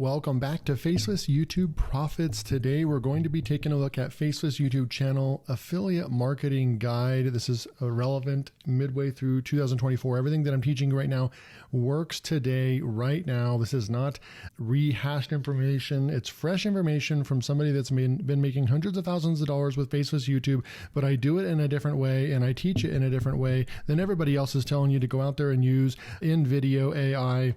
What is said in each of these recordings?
Welcome back to Faceless YouTube Profits. Today we're going to be taking a look at Faceless YouTube Channel Affiliate Marketing Guide. This is relevant midway through 2024. Everything that I'm teaching right now works today, right now. This is not rehashed information. It's fresh information from somebody that's been making hundreds of thousands of dollars with Faceless YouTube, but I do it in a different way and I teach it in a different way than everybody else is telling you to go out there and use in video AI,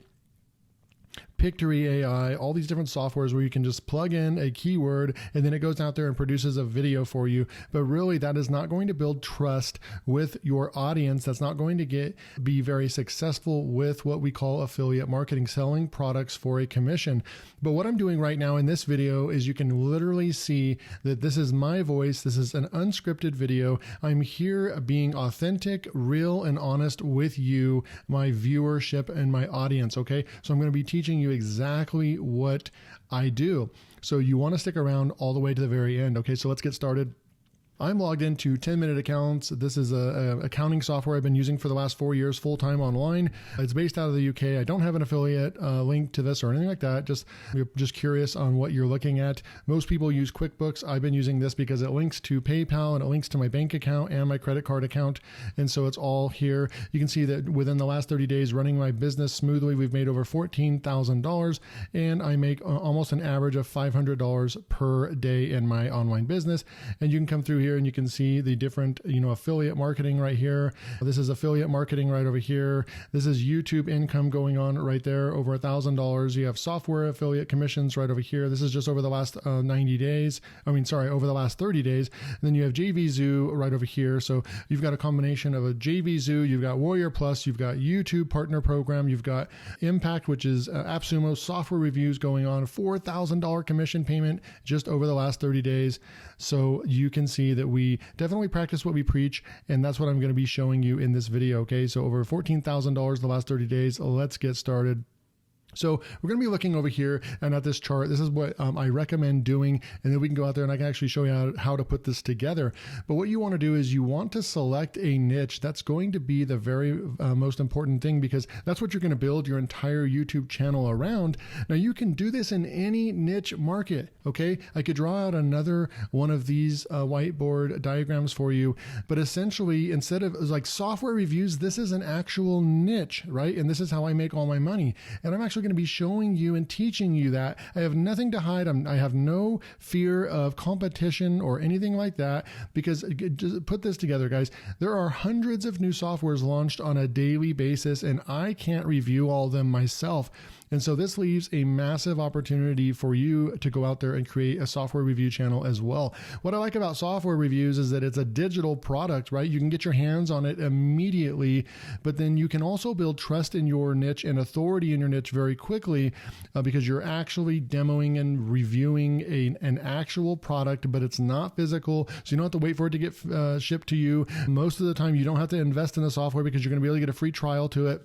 Pictory AI, all these different softwares where you can just plug in a keyword and then it goes out there and produces a video for you. But really that is not going to build trust with your audience. That's not going to be very successful with what we call affiliate marketing, selling products for a commission. But what I'm doing right now in this video is you can literally see that this is my voice. This is an unscripted video. I'm here being authentic, real, and honest with you, my viewership and my audience. Okay. So I'm going to be teaching you exactly what I do. So you want to stick around all the way to the very end. Okay, so let's get started. I'm logged into 10-minute accounts. This is a accounting software I've been using for the last 4 years, full-time online. It's based out of the UK. I don't have an affiliate link to this or anything like that. Just curious on what you're looking at. Most people use QuickBooks. I've been using this because it links to PayPal and it links to my bank account and my credit card account. And so it's all here. You can see that within the last 30 days running my business smoothly, we've made over $14,000 and I make almost an average of $500 per day in my online business. And you can come through here and you can see the different, affiliate marketing right here. This is affiliate marketing right over here. This is YouTube income going on right there, over $1,000. You have software affiliate commissions right over here. This is just over the last 90 days. Over the last 30 days. And then you have JVZoo right over here. So you've got a combination of a JVZoo, you've got Warrior Plus, you've got YouTube Partner Program, you've got Impact, which is AppSumo software reviews going on, $4,000 commission payment just over the last 30 days. So you can see that we definitely practice what we preach, and that's what I'm going to be showing you in this video. Okay, so over $14,000 the last 30 days. Let's get started. So we're going to be looking over here and at this chart. This is what I recommend doing, and then we can go out there and I can actually show you how to put this together. But what you want to do is you want to select a niche. That's going to be the very most important thing, because that's what you're going to build your entire YouTube channel around. Now you can do this in any niche market. Okay, I could draw out another one of these whiteboard diagrams for you, but essentially instead of like software reviews, this is an actual niche, right? And this is how I make all my money. And I'm actually going to be showing you and teaching you that. I have nothing to hide. I have no fear of competition or anything like that, because just put this together, guys. There are hundreds of new softwares launched on a daily basis, and I can't review all of them myself. And so this leaves a massive opportunity for you to go out there and create a software review channel as well. What I like about software reviews is that it's a digital product, right? You can get your hands on it immediately, but then you can also build trust in your niche and authority in your niche very quickly because you're actually demoing and reviewing an actual product, but it's not physical. So you don't have to wait for it to get shipped to you. Most of the time, you don't have to invest in the software because you're going to be able to get a free trial to it.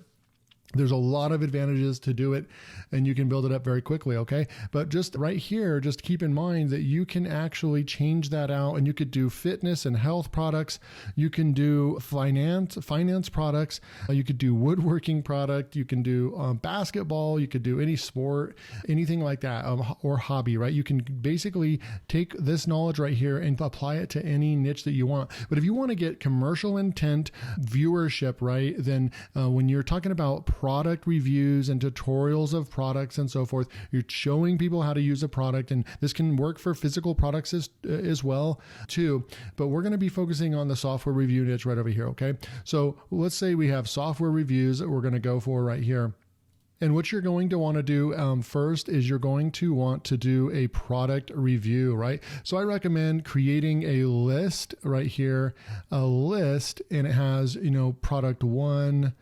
There's a lot of advantages to do it, and you can build it up very quickly, okay? But just right here, just keep in mind that you can actually change that out, and you could do fitness and health products. You can do finance products. You could do woodworking product. You can do basketball. You could do any sport, anything like that, or hobby, right? You can basically take this knowledge right here and apply it to any niche that you want. But if you want to get commercial intent viewership, right, then when you're talking about product reviews and tutorials of products and so forth, you're showing people how to use a product, and this can work for physical products as well too. But we're going to be focusing on the software review niche right over here. Okay, so let's say we have software reviews that we're going to go for right here. And what you're going to want to do first is you're going to want to do a product review, right? So I recommend creating a list right here, and it has, product 1,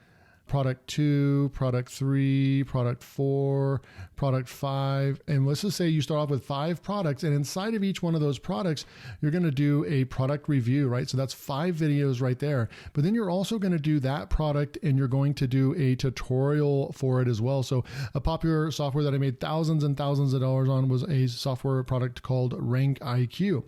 product 2, product 3, product 4, product 5. And let's just say you start off with 5 products, and inside of each one of those products, you're going to do a product review, right? So that's 5 videos right there. But then you're also going to do that product, and you're going to do a tutorial for it as well. So a popular software that I made thousands and thousands of dollars on was a software product called Rank IQ.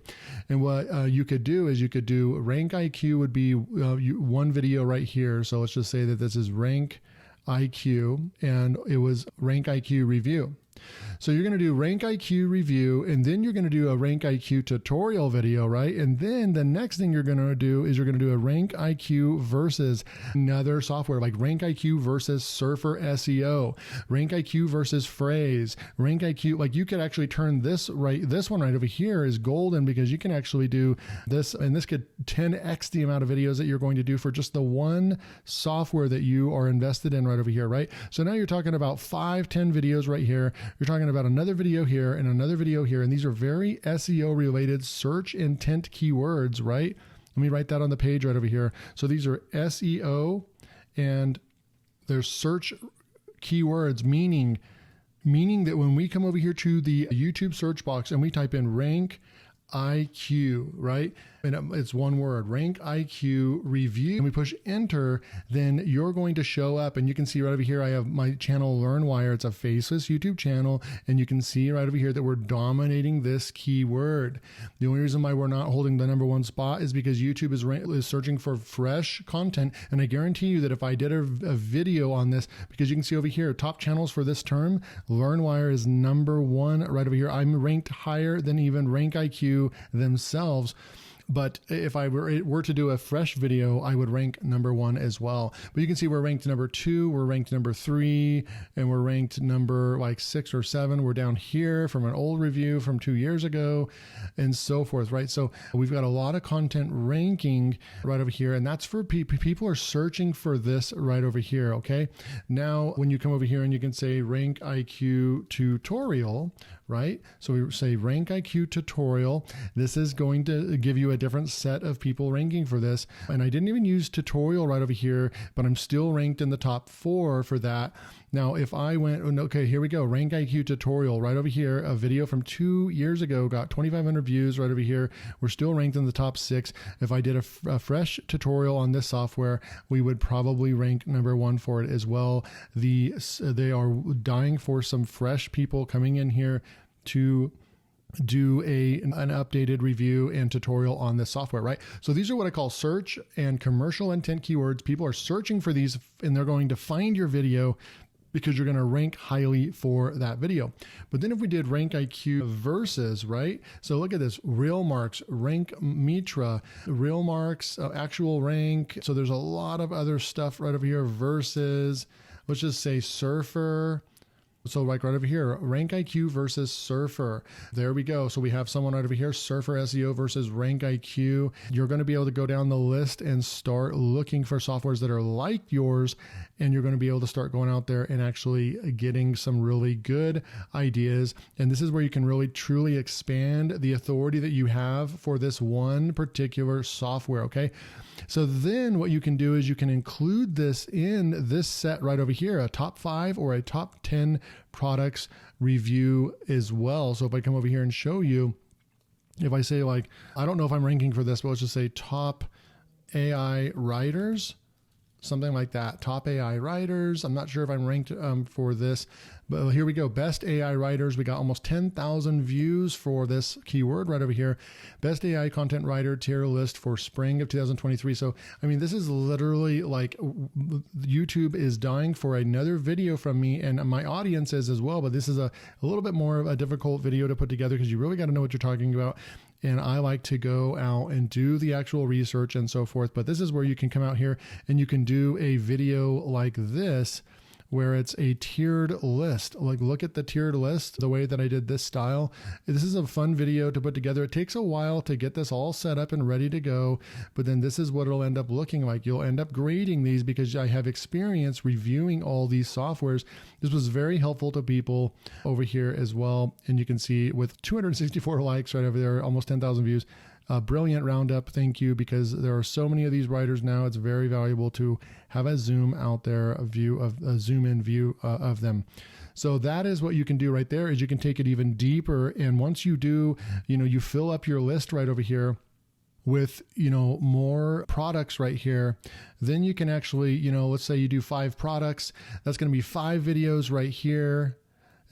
And what you could do is you could do Rank IQ would be one video right here. So let's just say that this is Rank IQ, and it was Rank IQ review. So you're going to do rank IQ review, and then you're going to do a rank IQ tutorial video, right? And then the next thing you're going to do is you're going to do a rank IQ versus another software, like rank IQ versus Surfer SEO, rank IQ versus Phrase, rank IQ. Like you could actually turn this one right over here is golden, because you can actually do this, and this could 10x the amount of videos that you're going to do for just the one software that you are invested in right over here, right? So now you're talking about 5-10 videos right here. You're talking about another video here and another video here, and these are very SEO related search intent keywords, right? Let me write that on the page right over here. So these are SEO and they're search keywords, meaning that when we come over here to the YouTube search box and we type in rank IQ, right? And it's one word, rank IQ review, and we push enter, then you're going to show up, and you can see right over here, I have my channel LearnWire. It's a Faceless YouTube channel, and you can see right over here that we're dominating this keyword. The only reason why we're not holding the #1 spot is because YouTube is searching for fresh content, and I guarantee you that if I did a video on this, because you can see over here, top channels for this term, LearnWire is #1 right over here. I'm ranked higher than even rank IQ themselves. But if I were to do a fresh video, I would rank #1 as well. But you can see we're ranked #2, we're ranked #3, and we're ranked number like 6 or 7. We're down here from an old review from 2 years ago and so forth, right? So we've got a lot of content ranking right over here, and that's for people are searching for this right over here, okay? Now, when you come over here and you can say rank IQ tutorial, right? So we say rank IQ tutorial. This is going to give you a different set of people ranking for this. And I didn't even use tutorial right over here, but I'm still ranked in the top 4 for that. Now, if I went, okay, here we go, rank IQ tutorial right over here, a video from 2 years ago, got 2,500 views right over here. We're still ranked in the top 6. If I did a fresh tutorial on this software, we would probably rank #1 for it as well. They are dying for some fresh people coming in here to do an updated review and tutorial on this software, right? So these are what I call search and commercial intent keywords. People are searching for these, and they're going to find your video because you're going to rank highly for that video. But then if we did rank IQ versus, right? So look at this, real marks, rank Mitra, real marks, actual rank. So there's a lot of other stuff right over here versus, let's just say Surfer. So like right over here, rank IQ versus Surfer. There we go. So we have someone right over here, Surfer SEO versus rank IQ. You're going to be able to go down the list and start looking for softwares that are like yours. And you're going to be able to start going out there and actually getting some really good ideas. And this is where you can really truly expand the authority that you have for this one particular software. Okay. So then what you can do is you can include this in this set right over here, a top 5 or a top 10 products review as well. So if I come over here and show you, if I say like, I don't know if I'm ranking for this, but let's just say top AI writers, something like that. Top AI writers. I'm not sure if I'm ranked for this, but here we go. Best AI writers. We got almost 10,000 views for this keyword right over here. Best AI content writer tier list for spring of 2023. So, I mean, this is literally like YouTube is dying for another video from me, and my audience is as well. But this is a little bit more of a difficult video to put together because you really got to know what you're talking about. And I like to go out and do the actual research and so forth. But this is where you can come out here and you can do a video like this, where it's a tiered list. Like, look at the tiered list, the way that I did this style. This is a fun video to put together. It takes a while to get this all set up and ready to go, but then this is what it'll end up looking like. You'll end up grading these because I have experience reviewing all these softwares. This was very helpful to people over here as well. And you can see with 264 likes right over there, almost 10,000 views. Brilliant roundup. Thank you, because there are so many of these writers now. It's very valuable to have a zoom out there, a zoom in view of them. So that is what you can do right there, is you can take it even deeper. And once you do, you fill up your list right over here with, more products right here, then you can actually, let's say you do 5 products. That's going to be 5 videos right here.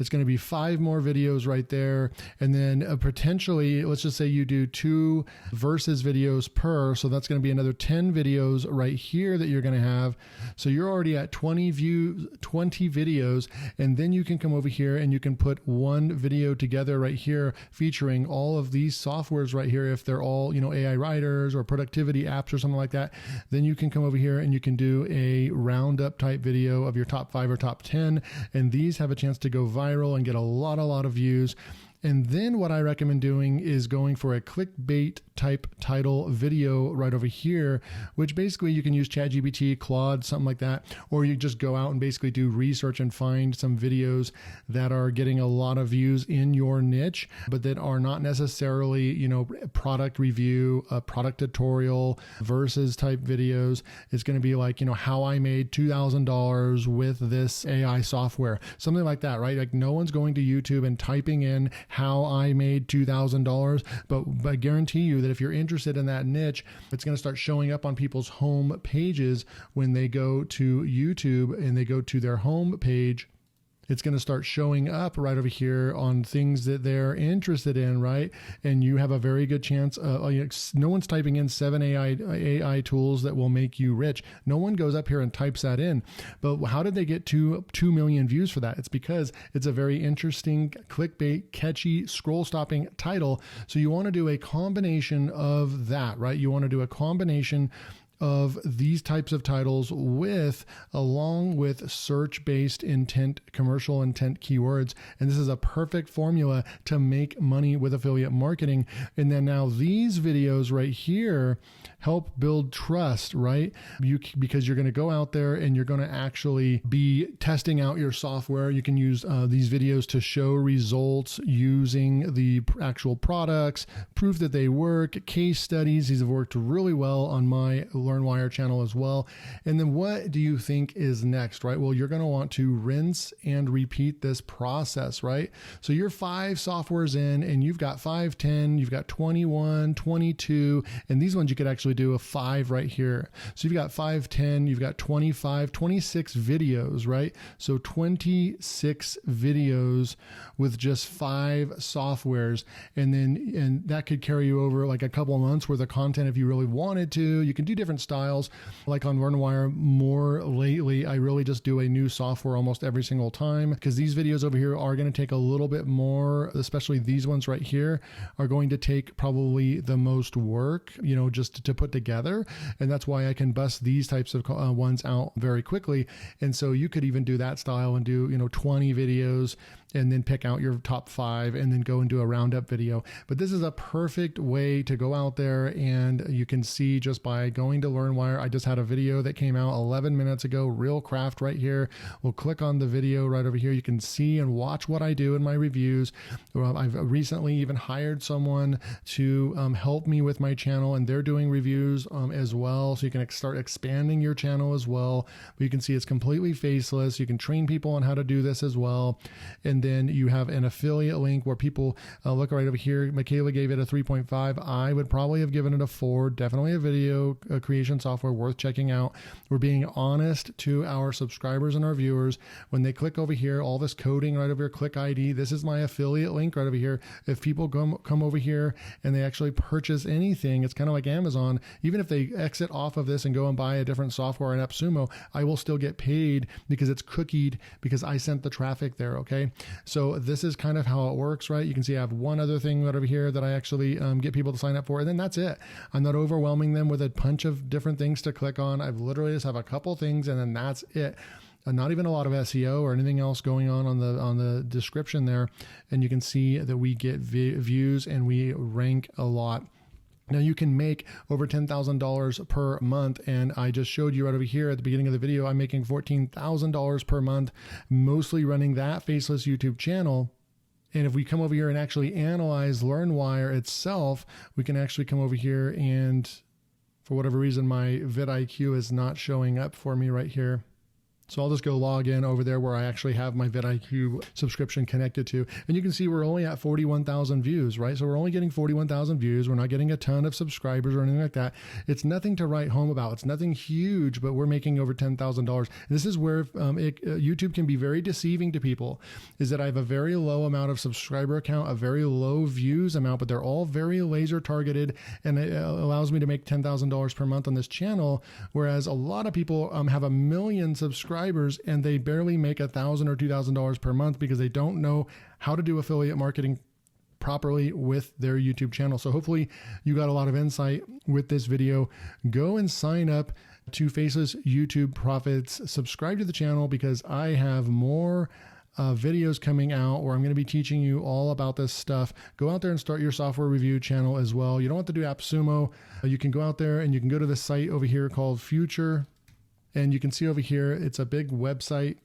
It's going to be 5 more videos right there. And then potentially, let's just say you do 2 versus videos per. So that's going to be another 10 videos right here that you're going to have. So you're already at 20 videos. And then you can come over here and you can put one video together right here featuring all of these softwares right here. If they're all, AI writers or productivity apps or something like that, then you can come over here and you can do a roundup type video of your top 5 or top 10. And these have a chance to go viral and get a lot of views. And then what I recommend doing is going for a clickbait type title video right over here, which basically you can use ChatGPT, Claude, something like that, or you just go out and basically do research and find some videos that are getting a lot of views in your niche, but that are not necessarily, product review, a product tutorial versus type videos. It's going to be like, how I made $2,000 with this AI software, something like that, right? Like no one's going to YouTube and typing in how I made $2,000, but I guarantee you that if you're interested in that niche, it's going to start showing up on people's home pages when they go to YouTube and they go to their home page. It's going to start showing up right over here on things that they're interested in, right? And you have a very good chance. No one's typing in 7 AI tools that will make you rich. No one goes up here and types that in. But how did they get 2 million views for that? It's because it's a very interesting, clickbait, catchy, scroll-stopping title. So you want to do a combination of that, right? You want to do a combination of these types of titles along with search-based intent, commercial intent keywords. And this is a perfect formula to make money with affiliate marketing. And then now these videos right here help build trust, right? Because you're going to go out there and you're going to actually be testing out your software. You can use these videos to show results using the actual products, prove that they work, case studies. These have worked really well on my LearnWire channel as well. And then what do you think is next, right? Well, you're going to want to rinse and repeat this process, right? So you're 5 softwares in and you've got 5, 10, you've got 21, 22, and these ones you could actually do a 5 right here. So you've got 5, 10, you've got 25, 26 videos, right? So 26 videos with just 5 softwares. And that could carry you over like a couple of months worth of content if you really wanted to. You can do different styles. Like on LearnWire more lately, I really just do a new software almost every single time because these videos over here are going to take a little bit more, especially these ones right here are going to take probably the most work, just to put together. And that's why I can bust these types of ones out very quickly. And so you could even do that style and do, 20 videos and then pick out your top 5 and then go and do a roundup video. But this is a perfect way to go out there, and you can see just by going to LearnWire. I just had a video that came out 11 minutes ago, Real Craft right here. We'll click on the video right over here. You can see and watch what I do in my reviews. I've recently even hired someone to help me with my channel, and they're doing reviews as well. So you can start expanding your channel as well. But you can see it's completely faceless. You can train people on how to do this as well. And then you have an affiliate link where people look right over here. Michaela gave it a 3.5. I would probably have given it a 4. Definitely a video creation software worth checking out. We're being honest to our subscribers and our viewers. When they click over here, all this coding right over here, click ID. This is my affiliate link right over here. If people come over here and they actually purchase anything, it's kind of like Amazon. Even if they exit off of this and go and buy a different software in AppSumo, I will still get paid because it's cookied because I sent the traffic there. Okay. So this is kind of how it works, right? You can see I have one other thing right over here that I actually get people to sign up for, and then that's it. I'm not overwhelming them with a bunch of different things to click on. I've literally just have a couple things and then that's it. Not even a lot of SEO or anything else going on the description there. And you can see that we get views and we rank a lot. Now you can make over $10,000 per month. And I just showed you right over here at the beginning of the video, I'm making $14,000 per month, mostly running that Faceless YouTube channel. And if we come over here and actually analyze LearnWire itself, we can actually come over here and for whatever reason, my vidIQ is not showing up for me right here. So I'll just go log in over there where I actually have my vidIQ subscription connected to. And you can see we're only at 41,000 views, right? So we're only getting 41,000 views. We're not getting a ton of subscribers or anything like that. It's nothing to write home about. It's nothing huge, but we're making over $10,000. This is where YouTube can be very deceiving to people, is that I have a very low amount of subscriber count, a very low views amount, but they're all very laser targeted, and it allows me to make $10,000 per month on this channel. Whereas a lot of people have 1 million subscribers and they barely make $1,000 or $2,000 per month because they don't know how to do affiliate marketing properly with their YouTube channel. So hopefully you got a lot of insight with this video. Go and sign up to Faceless YouTube Profits. Subscribe to the channel because I have more videos coming out where I'm going to be teaching you all about this stuff. Go out there and start your software review channel as well. You don't have to do AppSumo. You can go out there and you can go to the site over here called Future. And you can see over here, it's a big website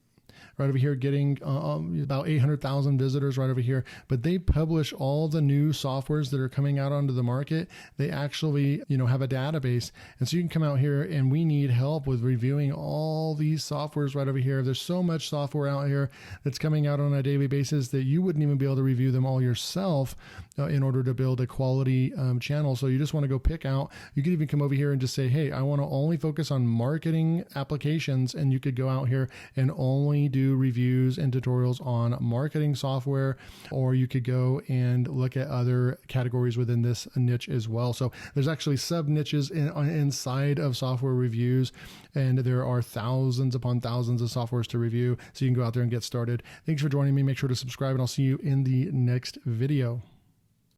right over here, getting about 800,000 visitors right over here. But they publish all the new softwares that are coming out onto the market. They actually, have a database. And so you can come out here, and we need help with reviewing all these softwares right over here. There's so much software out here that's coming out on a daily basis that you wouldn't even be able to review them all yourself in order to build a quality channel. So you just want to go pick out, you could even come over here and just say, hey, I want to only focus on marketing applications. And you could go out here and only do reviews and tutorials on marketing software, or you could go and look at other categories within this niche as well. So there's actually sub niches inside of software reviews, and there are thousands upon thousands of softwares to review. So you can go out there and get started. Thanks for joining me. Make sure to subscribe, and I'll see you in the next video.